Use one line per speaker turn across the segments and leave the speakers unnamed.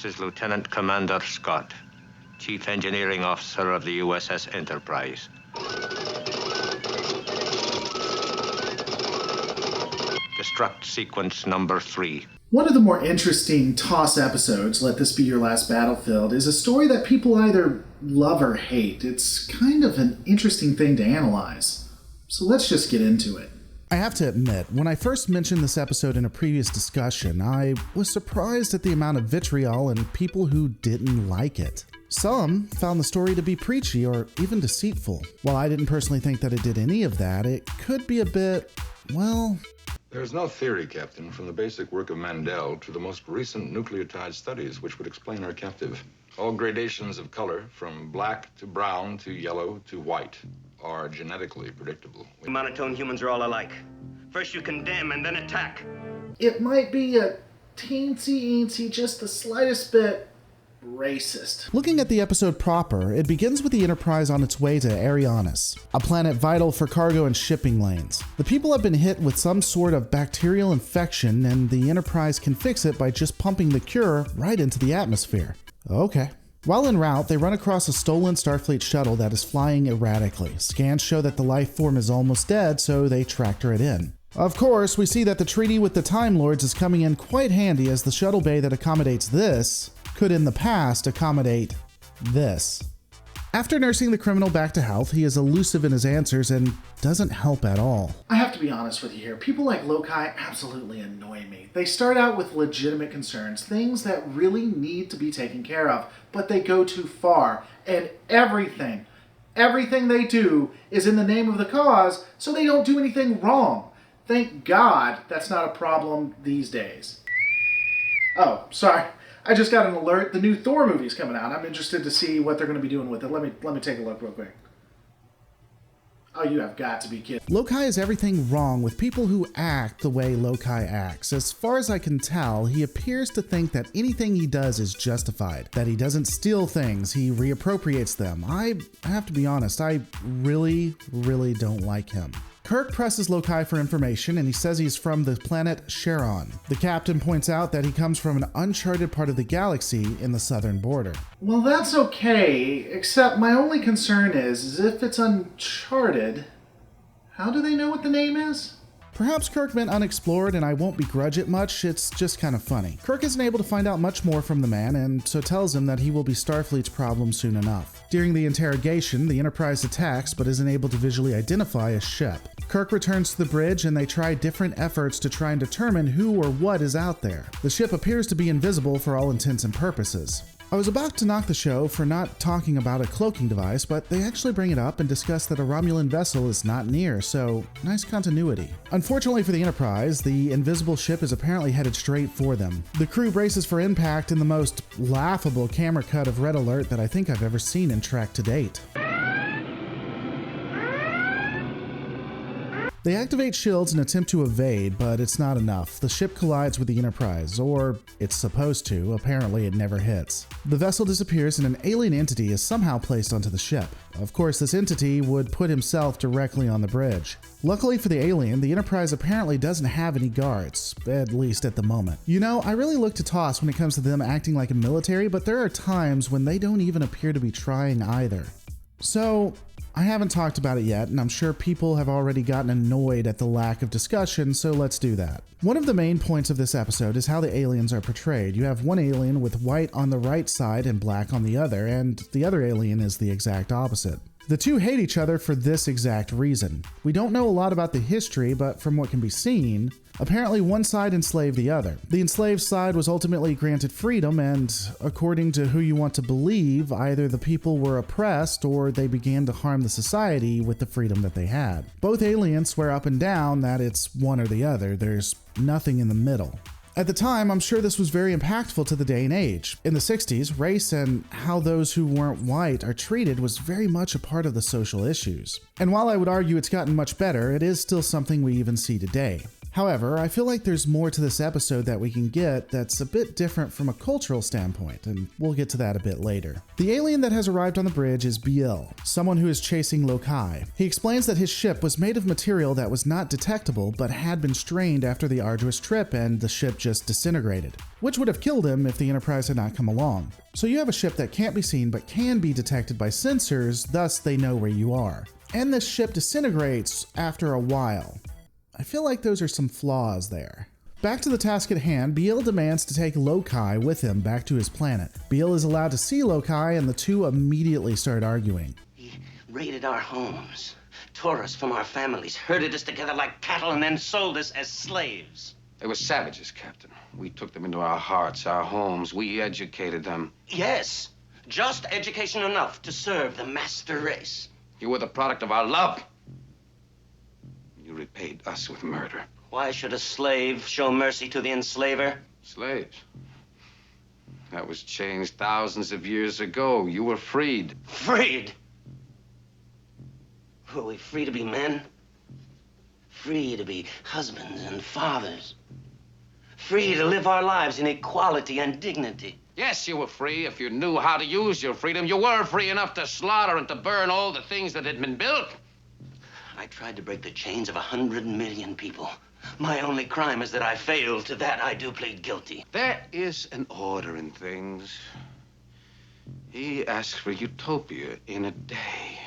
This is Lieutenant Commander Scott, Chief Engineering Officer of the USS Enterprise. Destruct sequence number 3.
One of the more interesting TOS episodes, Let This Be Your Last Battlefield, is a story that people either love or hate. It's kind of an interesting thing to analyze. So let's just get into it.
I have to admit, when I first mentioned this episode in a previous discussion, I was surprised at the amount of vitriol and people who didn't like it. Some found the story to be preachy or even deceitful. While I didn't personally think that it did any of that, it could be a bit, well...
There's no theory, Captain, from the basic work of Mandel to the most recent nucleotide studies, which would explain our captive. All gradations of color, from black to brown to yellow to white, are genetically predictable.
Monotone humans are all alike. First you condemn and then attack.
It might be a teensy-eensy, just the slightest bit racist.
Looking at the episode proper, it begins with the Enterprise on its way to Arianis, a planet vital for cargo and shipping lanes. The people have been hit with some sort of bacterial infection, and the Enterprise can fix it by just pumping the cure right into the atmosphere. Okay. While en route, they run across a stolen Starfleet shuttle that is flying erratically. Scans show that the life form is almost dead, so they tractor it in. Of course, we see that the treaty with the Time Lords is coming in quite handy, as the shuttle bay that accommodates this could in the past accommodate this. After nursing the criminal back to health, he is elusive in his answers and doesn't help at all.
I have to be honest with you here. People like Lokai absolutely annoy me. They start out with legitimate concerns, things that really need to be taken care of, but they go too far. And everything they do is in the name of the cause, so they don't do anything wrong. Thank God that's not a problem these days. Oh, sorry. I just got an alert. The new Thor movie's coming out. I'm interested to see what they're going to be doing with it. Let me take a look real quick. Oh, you have got to be kidding.
Lokai is everything wrong with people who act the way Lokai acts. As far as I can tell, he appears to think that anything he does is justified, that he doesn't steal things, he reappropriates them. I have to be honest, I really don't like him. Kirk presses Lokai for information, and he says he's from the planet Charon. The captain points out that he comes from an uncharted part of the galaxy in the southern border.
Well, that's okay, except my only concern is if it's uncharted, how do they know what the name is?
Perhaps Kirk meant unexplored, and I won't begrudge it much, it's just kind of funny. Kirk isn't able to find out much more from the man, and so tells him that he will be Starfleet's problem soon enough. During the interrogation, the Enterprise attacks but isn't able to visually identify a ship. Kirk returns to the bridge, and they try different efforts to try and determine who or what is out there. The ship appears to be invisible for all intents and purposes. I was about to knock the show for not talking about a cloaking device, but they actually bring it up and discuss that a Romulan vessel is not near, so nice continuity. Unfortunately for the Enterprise, the invisible ship is apparently headed straight for them. The crew braces for impact in the most laughable camera cut of Red Alert that I think I've ever seen in Trek to date. They activate shields and attempt to evade, but it's not enough. The ship collides with the Enterprise, or it's supposed to. Apparently it never hits. The vessel disappears and an alien entity is somehow placed onto the ship. Of course, this entity would put himself directly on the bridge. Luckily for the alien, the Enterprise apparently doesn't have any guards, at least at the moment. You know, I really look to TOS when it comes to them acting like a military, but there are times when they don't even appear to be trying either. So, I haven't talked about it yet, and I'm sure people have already gotten annoyed at the lack of discussion, so let's do that. One of the main points of this episode is how the aliens are portrayed. You have one alien with white on the right side and black on the other, and the other alien is the exact opposite. The two hate each other for this exact reason. We don't know a lot about the history, but from what can be seen, apparently one side enslaved the other. The enslaved side was ultimately granted freedom, and according to who you want to believe, either the people were oppressed or they began to harm the society with the freedom that they had. Both aliens swear up and down that it's one or the other. There's nothing in the middle. At the time, I'm sure this was very impactful to the day and age. In the 60s, race and how those who weren't white are treated was very much a part of the social issues. And while I would argue it's gotten much better, it is still something we even see today. However, I feel like there's more to this episode that we can get that's a bit different from a cultural standpoint, and we'll get to that a bit later. The alien that has arrived on the bridge is Biel, someone who is chasing Lokai. He explains that his ship was made of material that was not detectable but had been strained after the arduous trip and the ship just disintegrated, which would have killed him if the Enterprise had not come along. So you have a ship that can't be seen but can be detected by sensors, thus they know where you are. And this ship disintegrates after a while. I feel like those are some flaws there. Back to the task at hand, Biel demands to take Lokai with him back to his planet. Biel is allowed to see Lokai and the two immediately start arguing.
He raided our homes, tore us from our families, herded us together like cattle, and then sold us as slaves.
They were savages, Captain. We took them into our hearts, our homes. We educated them.
Yes, just education enough to serve the master race.
You were the product of our love. You repaid us with murder.
Why should a slave show mercy to the enslaver?
Slaves? That was changed thousands of years ago. You were freed.
Freed? Were we free to be men? Free to be husbands and fathers? Free to live our lives in equality and dignity?
Yes, you were free if you knew how to use your freedom. You were free enough to slaughter and to burn all the things that had been built.
I tried to break the chains of 100 million people. My only crime is that I failed. To that I do plead guilty.
There is an order in things. He asks for utopia in a day.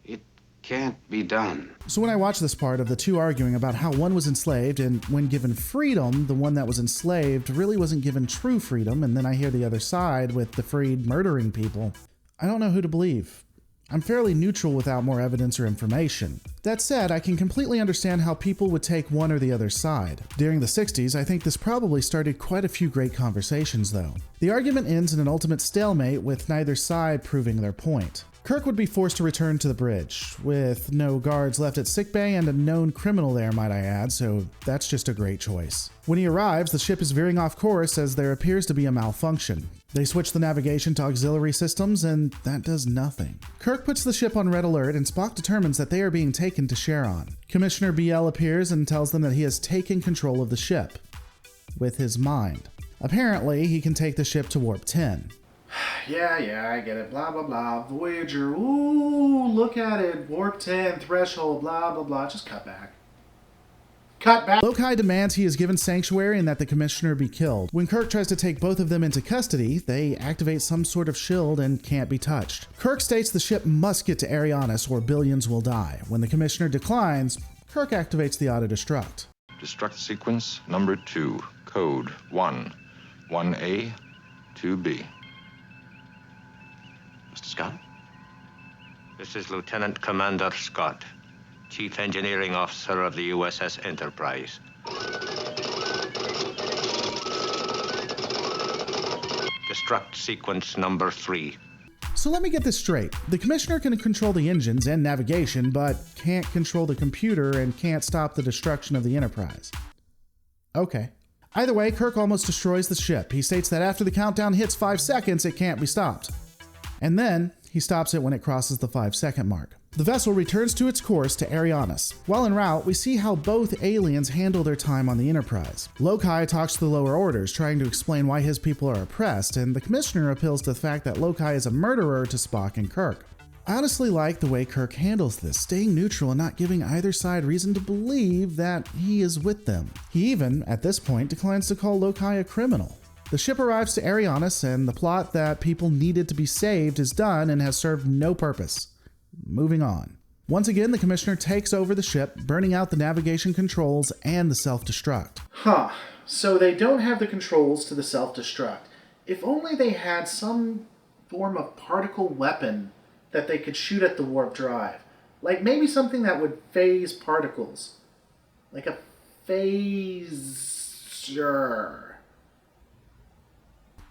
It can't be done.
So when I watch this part of the two arguing about how one was enslaved and when given freedom, the one that was enslaved really wasn't given true freedom, and then I hear the other side with the freed murdering people, I don't know who to believe. I'm fairly neutral without more evidence or information. That said, I can completely understand how people would take one or the other side. During the 60s, I think this probably started quite a few great conversations though. The argument ends in an ultimate stalemate with neither side proving their point. Kirk would be forced to return to the bridge, with no guards left at sickbay and a known criminal there, might I add, so that's just a great choice. When he arrives, the ship is veering off course as there appears to be a malfunction. They switch the navigation to auxiliary systems, and that does nothing. Kirk puts the ship on red alert, and Spock determines that they are being taken to Charon. Commissioner Biel appears and tells them that he has taken control of the ship. With his mind. Apparently, he can take the ship to Warp 10.
Yeah, I get it. Blah, blah, blah. Voyager. Ooh, look at it. Warp 10, threshold, blah, blah, blah. Just cut back. Cut back.
Lokai demands he is given sanctuary and that the commissioner be killed. When Kirk tries to take both of them into custody, they activate some sort of shield and can't be touched. Kirk states the ship must get to Arianis or billions will die. When the commissioner declines, Kirk activates the auto-destruct.
Destruct sequence number 2, code 1, 1A, 2B.
Mr. Scott?
This is Lieutenant Commander Scott, Chief Engineering Officer of the USS Enterprise. Destruct sequence number 3.
So let me get this straight. The commissioner can control the engines and navigation, but can't control the computer and can't stop the destruction of the Enterprise. Okay. Either way, Kirk almost destroys the ship. He states that after the countdown hits 5 seconds, it can't be stopped. And then, he stops it when it crosses the 5-second mark. The vessel returns to its course to Arianis. While en route, we see how both aliens handle their time on the Enterprise. Lokai talks to the lower orders, trying to explain why his people are oppressed, and the Commissioner appeals to the fact that Lokai is a murderer to Spock and Kirk. I honestly like the way Kirk handles this, staying neutral and not giving either side reason to believe that he is with them. He even, at this point, declines to call Lokai a criminal. The ship arrives to Arianis, and the plot that people needed to be saved is done and has served no purpose. Moving on. Once again, the Commissioner takes over the ship, burning out the navigation controls and the self-destruct.
So they don't have the controls to the self-destruct. If only they had some form of particle weapon that they could shoot at the warp drive. Like maybe something that would phase particles. Like a phaser.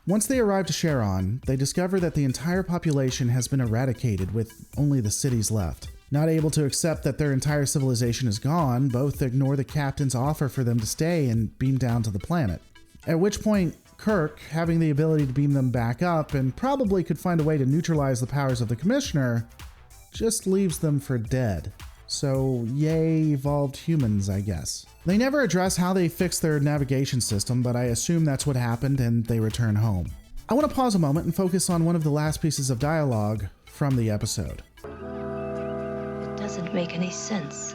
Once they arrive to Charon, they discover that the entire population has been eradicated with only the cities left. Not able to accept that their entire civilization is gone, both ignore the captain's offer for them to stay and beam down to the planet. At which point, Kirk, having the ability to beam them back up and probably could find a way to neutralize the powers of the Commissioner, just leaves them for dead. so yay evolved humans, I guess. They never address how they fixed their navigation system, but I assume that's what happened and they return home. I want to pause a moment and focus on one of the last pieces of dialogue from the episode.
It doesn't make any sense.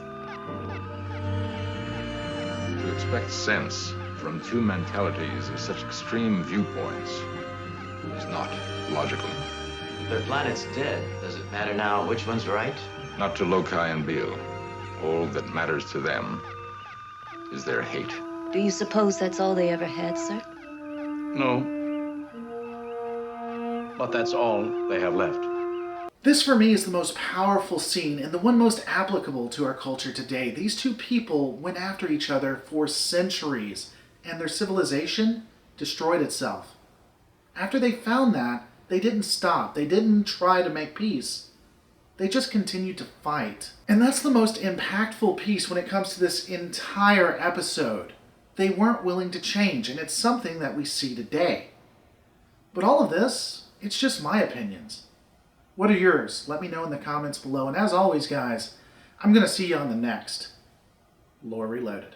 To expect sense from two mentalities of such extreme viewpoints is not logical.
Their planet's dead. Does it matter now which one's right?
Not to Loci and Beale. All that matters to them is their hate.
Do you suppose that's all they ever had, sir?
No. But that's all they have left.
This for me is the most powerful scene and the one most applicable to our culture today. These two people went after each other for centuries, and their civilization destroyed itself. After they found that, they didn't stop. They didn't try to make peace. They just continued to fight. And that's the most impactful piece when it comes to this entire episode. They weren't willing to change, and it's something that we see today. But all of this, it's just my opinions. What are yours? Let me know in the comments below. And as always, guys, I'm going to see you on the next Lore Reloaded.